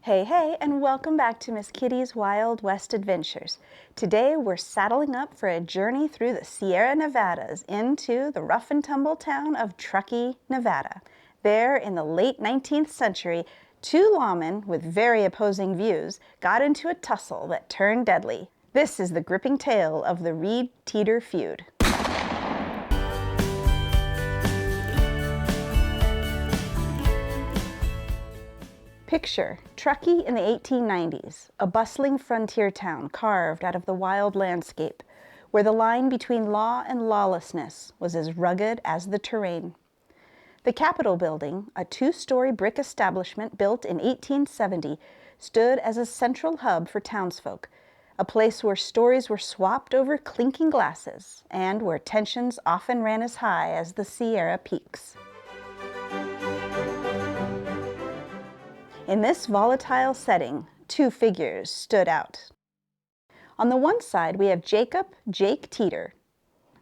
Hey, and welcome back to Miss Kitty's Wild West Adventures. Today we're saddling up for a journey through the Sierra Nevadas into the rough and tumble town of Truckee, Nevada. There, in the late 19th century, two lawmen with very opposing views got into a tussle that turned deadly. This is the gripping tale of the Reed-Teeter feud. Picture Truckee in the 1890s, a bustling frontier town carved out of the wild landscape, where the line between law and lawlessness was as rugged as the terrain. The Capitol building, a two-story brick establishment built in 1870, stood as a central hub for townsfolk, a place where stories were swapped over clinking glasses and where tensions often ran as high as the Sierra peaks. In this volatile setting, two figures stood out. On the one side, we have Jake Teeter,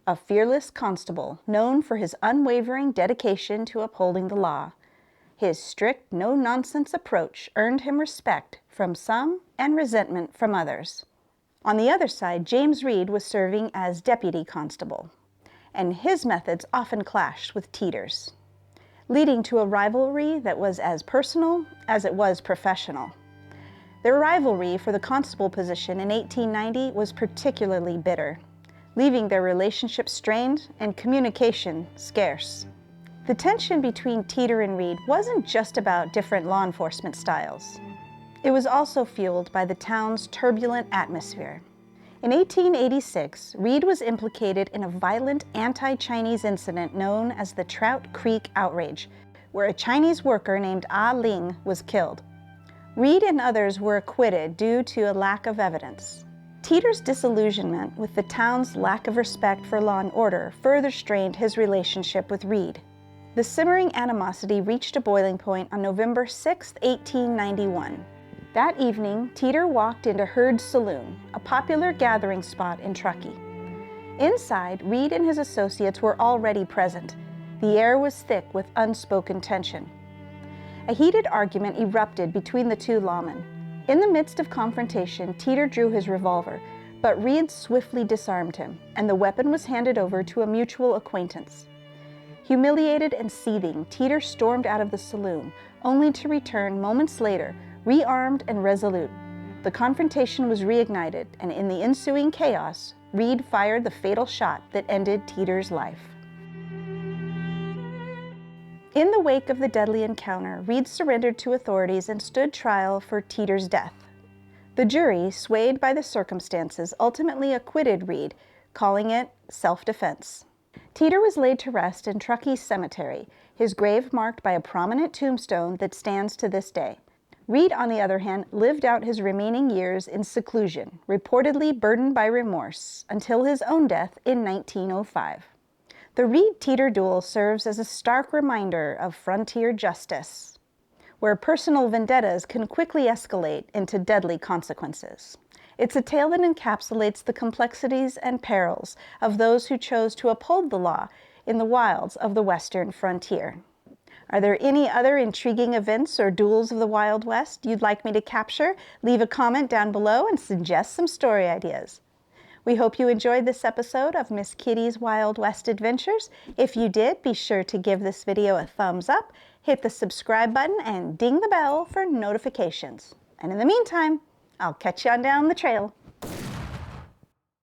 a fearless constable known for his unwavering dedication to upholding the law. His strict, no-nonsense approach earned him respect from some and resentment from others. On the other side, James Reed was serving as deputy constable, and his methods often clashed with Teeter's, leading to a rivalry that was as personal as it was professional. Their rivalry for the constable position in 1890 was particularly bitter, leaving their relationship strained and communication scarce. The tension between Teeter and Reed wasn't just about different law enforcement styles. It was also fueled by the town's turbulent atmosphere. In 1886, Reed was implicated in a violent anti-Chinese incident known as the Trout Creek Outrage, where a Chinese worker named Ah Ling was killed. Reed and others were acquitted due to a lack of evidence. Teeter's disillusionment with the town's lack of respect for law and order further strained his relationship with Reed. The simmering animosity reached a boiling point on November 6, 1891. That evening, Teeter walked into Hurd's Saloon, a popular gathering spot in Truckee. Inside, Reed and his associates were already present. The air was thick with unspoken tension. A heated argument erupted between the two lawmen. In the midst of confrontation, Teeter drew his revolver, but Reed swiftly disarmed him, and the weapon was handed over to a mutual acquaintance. Humiliated and seething, Teeter stormed out of the saloon, only to return moments later, rearmed and resolute. The confrontation was reignited, and in the ensuing chaos, Reed fired the fatal shot that ended Teeter's life. In the wake of the deadly encounter, Reed surrendered to authorities and stood trial for Teeter's death. The jury, swayed by the circumstances, ultimately acquitted Reed, calling it self-defense. Teeter was laid to rest in Truckee Cemetery, his grave marked by a prominent tombstone that stands to this day. Reed, on the other hand, lived out his remaining years in seclusion, reportedly burdened by remorse, until his own death in 1905. The Reed-Teeter Duel serves as a stark reminder of frontier justice, where personal vendettas can quickly escalate into deadly consequences. It's a tale that encapsulates the complexities and perils of those who chose to uphold the law in the wilds of the western frontier. Are there any other intriguing events or duels of the Wild West you'd like me to capture? Leave a comment down below and suggest some story ideas. We hope you enjoyed this episode of Miss Kitty's Wild West Adventures. If you did, be sure to give this video a thumbs up, hit the subscribe button, and ding the bell for notifications. And in the meantime, I'll catch you on down the trail.